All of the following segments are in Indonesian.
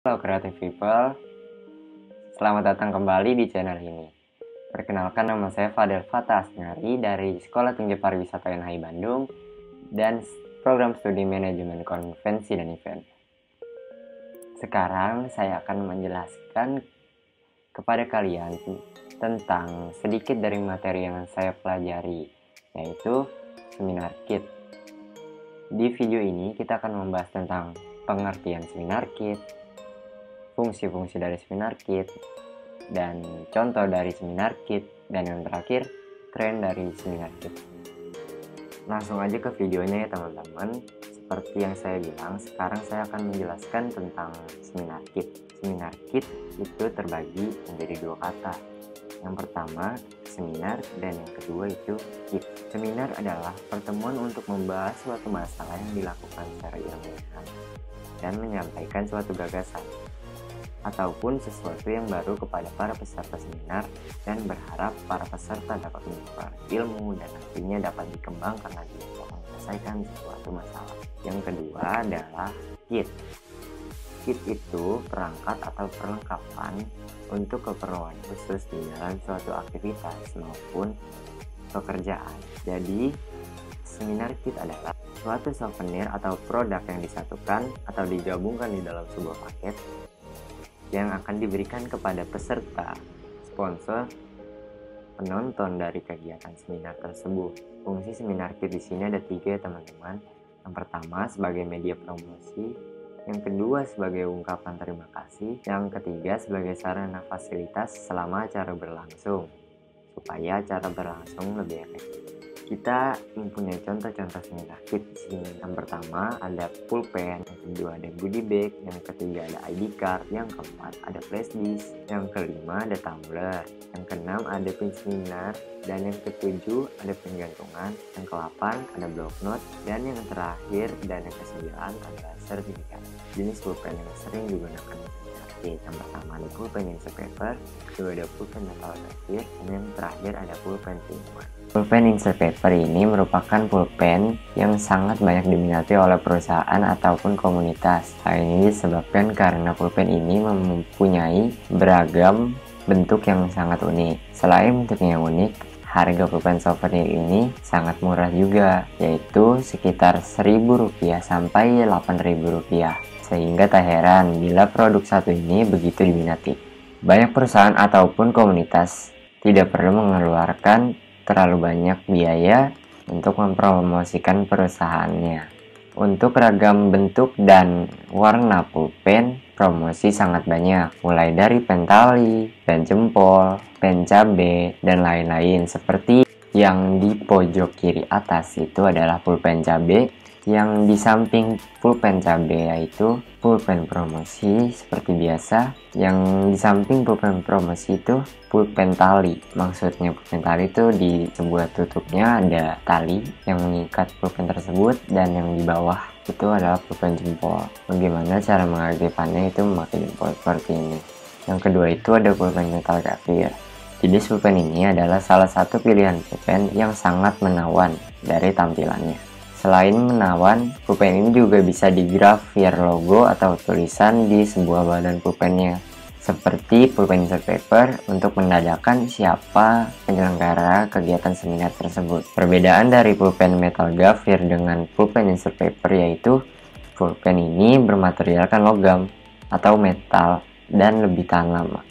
Halo Creative People, selamat datang kembali di channel ini. Perkenalkan, nama saya Fadel Fatah Asnari dari Sekolah Tinggi Pariwisata NHI Bandung dan Program Studi Manajemen Konvensi dan Event. Sekarang saya akan menjelaskan kepada kalian tentang sedikit dari materi yang saya pelajari, yaitu seminar kit. Di video ini kita akan membahas tentang pengertian seminar kit, fungsi-fungsi dari seminar kit, dan contoh dari seminar kit, dan yang terakhir, tren dari seminar kit. Langsung aja ke videonya ya teman-teman. Seperti yang saya bilang, sekarang saya akan menjelaskan tentang seminar kit. Seminar kit itu terbagi menjadi dua kata. Yang pertama, seminar, dan yang kedua itu kit. Seminar adalah pertemuan untuk membahas suatu masalah yang dilakukan secara ilmiah dan menyampaikan suatu gagasan ataupun sesuatu yang baru kepada para peserta seminar, dan berharap para peserta dapat menukar ilmu dan nantinya dapat dikembangkan lagi untuk menyelesaikan suatu masalah. Yang kedua adalah kit. Kit itu perangkat atau perlengkapan untuk keperluan khusus di dalam suatu aktivitas maupun pekerjaan. Jadi, seminar kit adalah suatu souvenir atau produk yang disatukan atau digabungkan di dalam sebuah paket yang akan diberikan kepada peserta, sponsor, penonton dari kegiatan seminar tersebut. Fungsi seminar kit di sini ada 3 ya teman-teman. Yang pertama sebagai media promosi, yang kedua sebagai ungkapan terima kasih, yang ketiga sebagai sarana fasilitas selama acara berlangsung, supaya acara berlangsung lebih efektif. Kita mempunyai contoh-contoh seminar kit di sini. Yang pertama ada pulpen, yang kedua ada goodie bag, yang ketiga ada ID card, yang keempat ada flash disk, yang kelima ada tumbler, yang keenam ada pin seminar, dan yang ketujuh ada penggantungan, yang ke-8 ada block note, dan yang terakhir dan yang ke-9 adalah sertifikat. Jenis pulpen yang sering digunakan di seminar kit, yang pertama ada pulpen insert paper, kedua ada pulpen metal grafir, dan yang terakhir ada pulpen 3-in-1. Pulpen insert paper ini merupakan pulpen yang sangat banyak diminati oleh perusahaan ataupun komunitas. Hal ini disebabkan karena pulpen ini mempunyai beragam bentuk yang sangat unik. Selain bentuknya yang unik, harga pulpen souvenir ini sangat murah juga, yaitu sekitar Rp1.000 sampai Rp8.000. Sehingga tak heran bila produk satu ini begitu diminati. Banyak perusahaan ataupun komunitas tidak perlu mengeluarkan terlalu banyak biaya untuk mempromosikan perusahaannya. Untuk ragam bentuk dan warna pulpen, promosi sangat banyak, mulai dari pen tali, pen jempol, pen cabe, dan lain-lain. Seperti yang di pojok kiri atas itu adalah pulpen cabe, yang di samping pulpen cabe yaitu pulpen promosi seperti biasa, yang di samping pulpen promosi itu pulpen tali. Maksudnya pulpen tali itu di sebuah tutupnya ada tali yang mengikat pulpen tersebut, dan yang di bawah itu adalah pulpen jempol. Bagaimana cara mengaktifkannya itu memakai jempol seperti ini. Yang kedua itu ada pulpen metal grafir. Jenis pulpen ini adalah salah satu pilihan pulpen yang sangat menawan dari tampilannya. Selain menawan, pulpen ini juga bisa digrafir logo atau tulisan di sebuah badan pulpennya, seperti pulpen insert paper untuk menandakan siapa penyelenggara kegiatan seminar tersebut. Perbedaan dari pulpen metal grafir dengan pulpen insert paper yaitu pulpen ini bermaterialkan logam atau metal dan lebih tahan lama.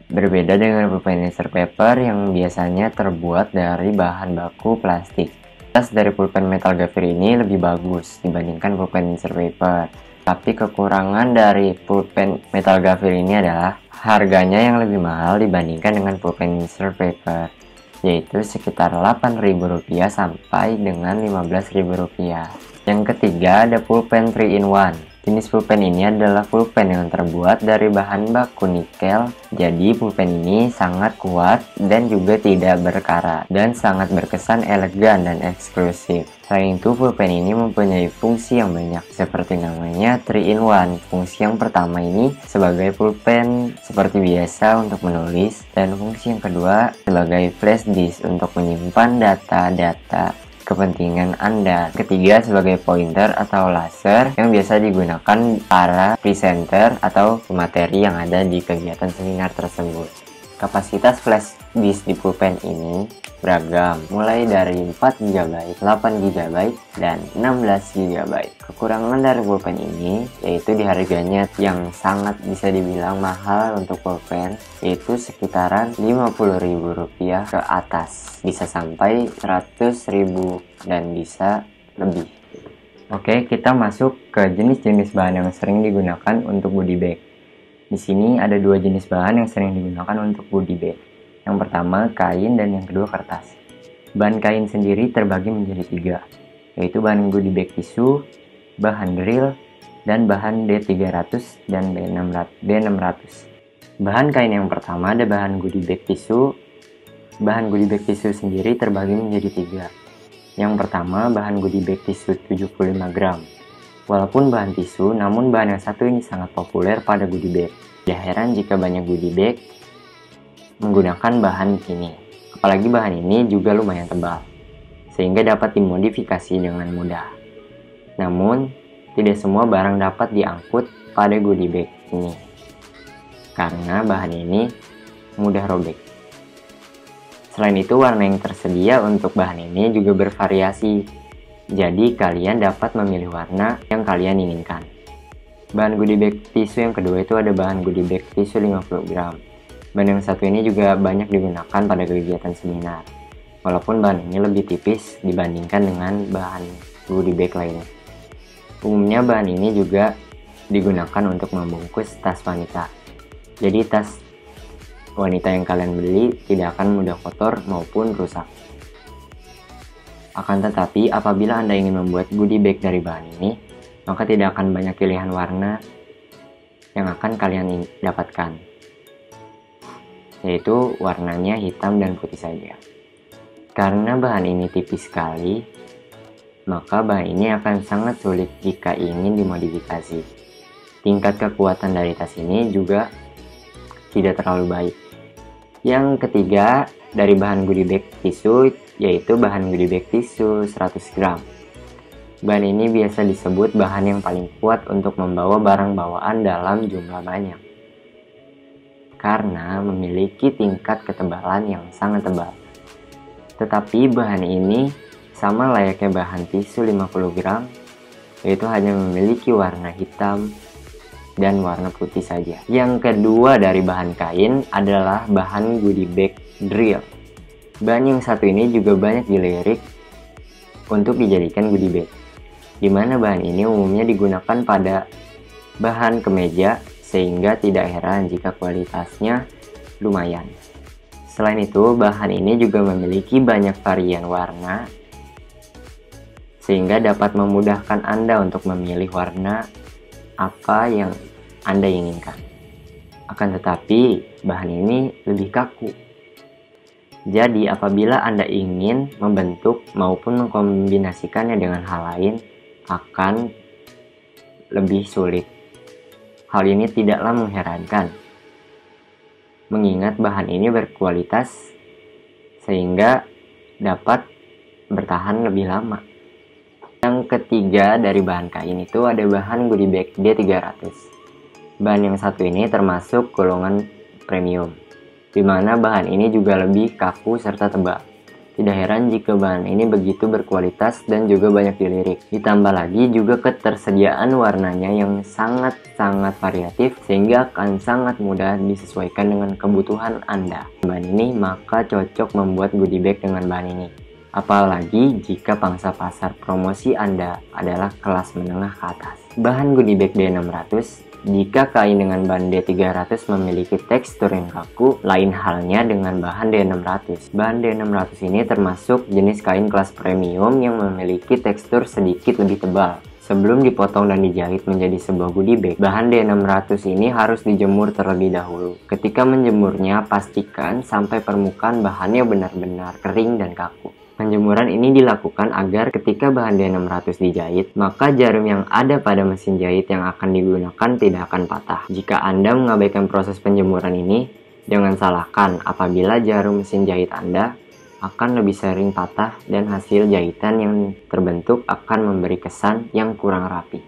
Berbeda dengan pulpen insert paper yang biasanya terbuat dari bahan baku plastik. Dari pulpen metal grafir ini lebih bagus dibandingkan pulpen insert paper. Tapi kekurangan dari pulpen metal grafir ini adalah harganya yang lebih mahal dibandingkan dengan pulpen insert paper, yaitu sekitar Rp8.000 sampai dengan Rp15.000. Yang ketiga ada pulpen 3-in-1. Jenis pulpen ini adalah pulpen yang terbuat dari bahan baku nikel. Jadi pulpen ini sangat kuat dan juga tidak berkarat dan sangat berkesan elegan dan eksklusif. Selain itu, pulpen ini mempunyai fungsi yang banyak seperti namanya 3-in-1. Fungsi yang pertama ini sebagai pulpen seperti biasa untuk menulis, dan fungsi yang kedua sebagai flash disk untuk menyimpan data-data kepentingan Anda. Ketiga, sebagai pointer atau laser yang biasa digunakan para presenter atau pemateri yang ada di kegiatan seminar tersebut. Kapasitas flash disk di pulpen ini beragam, mulai dari 4 GB, 8 GB, dan 16 GB. Kekurangan dari pulpen ini yaitu di harganya yang sangat bisa dibilang mahal untuk pulpen, yaitu sekitaran Rp50.000 ke atas, bisa sampai Rp100.000 dan bisa lebih. Oke, kita masuk ke jenis-jenis bahan yang sering digunakan untuk goodie bag. Di sini ada dua jenis bahan yang sering digunakan untuk goodie bag. Yang pertama kain dan yang kedua kertas. Bahan kain sendiri terbagi menjadi tiga, yaitu bahan goodie bag tisu, bahan drill, dan bahan D300 dan D600. Bahan kain yang pertama ada bahan goodie bag tisu. Bahan goodie bag tisu sendiri terbagi menjadi tiga. Yang pertama bahan goodie bag tisu 75 gram. Walaupun bahan tisu, namun bahan yang satu ini sangat populer pada goodie bag. Tidak heran jika banyak goodie bag menggunakan bahan ini. Apalagi bahan ini juga lumayan tebal, sehingga dapat dimodifikasi dengan mudah. Namun, tidak semua barang dapat diangkut pada goodie bag ini, karena bahan ini mudah robek. Selain itu, warna yang tersedia untuk bahan ini juga bervariasi. Jadi kalian dapat memilih warna yang kalian inginkan. Bahan goodie bag tisu yang kedua itu ada bahan goodie bag tisu 50 gram. Bahan yang satu ini juga banyak digunakan pada kegiatan seminar. Walaupun bahan ini lebih tipis dibandingkan dengan bahan goodie bag lainnya. Umumnya bahan ini juga digunakan untuk membungkus tas wanita. Jadi tas wanita yang kalian beli tidak akan mudah kotor maupun rusak. Akan tetapi, apabila Anda ingin membuat goodie bag dari bahan ini, maka tidak akan banyak pilihan warna yang akan kalian dapatkan, yaitu warnanya hitam dan putih saja. Karena bahan ini tipis sekali, maka bahan ini akan sangat sulit jika ingin dimodifikasi. Tingkat kekuatan dari tas ini juga tidak terlalu baik. Yang ketiga, dari bahan goodie bag tisu, yaitu bahan goodie bag tisu 100 gram. Bahan ini biasa disebut bahan yang paling kuat untuk membawa barang bawaan dalam jumlah banyak, karena memiliki tingkat ketebalan yang sangat tebal. Tetapi bahan ini sama layaknya bahan tisu 50 gram, yaitu hanya memiliki warna hitam dan warna putih saja. Yang kedua dari bahan kain adalah bahan goodie bag drill. Bahan yang satu ini juga banyak dilirik untuk dijadikan goodie bag, di mana bahan ini umumnya digunakan pada bahan kemeja, sehingga tidak heran jika kualitasnya lumayan. Selain itu, bahan ini juga memiliki banyak varian warna, sehingga dapat memudahkan Anda untuk memilih warna apa yang Anda inginkan. Akan tetapi, bahan ini lebih kaku. Jadi, apabila Anda ingin membentuk maupun mengkombinasikannya dengan hal lain, akan lebih sulit. Hal ini tidaklah mengherankan, mengingat bahan ini berkualitas sehingga dapat bertahan lebih lama. Yang ketiga dari bahan kain itu ada bahan goodie bag D300. Bahan yang satu ini termasuk golongan premium, di mana bahan ini juga lebih kaku serta tebal. Tidak heran jika bahan ini begitu berkualitas dan juga banyak dilirik. Ditambah lagi juga ketersediaan warnanya yang sangat-sangat variatif, sehingga akan sangat mudah disesuaikan dengan kebutuhan Anda. Bahan ini maka cocok membuat goodie bag dengan bahan ini. Apalagi jika pangsa pasar promosi Anda adalah kelas menengah ke atas. Bahan goodie bag D600. Jika kain dengan bahan D300 memiliki tekstur yang kaku, lain halnya dengan bahan D600. Bahan D600 ini termasuk jenis kain kelas premium yang memiliki tekstur sedikit lebih tebal. Sebelum dipotong dan dijahit menjadi sebuah goodie bag, bahan D600 ini harus dijemur terlebih dahulu. Ketika menjemurnya, pastikan sampai permukaan bahannya benar-benar kering dan kaku. Penjemuran ini dilakukan agar ketika bahan D600 dijahit, maka jarum yang ada pada mesin jahit yang akan digunakan tidak akan patah. Jika Anda mengabaikan proses penjemuran ini, jangan salahkan apabila jarum mesin jahit Anda akan lebih sering patah dan hasil jahitan yang terbentuk akan memberi kesan yang kurang rapi.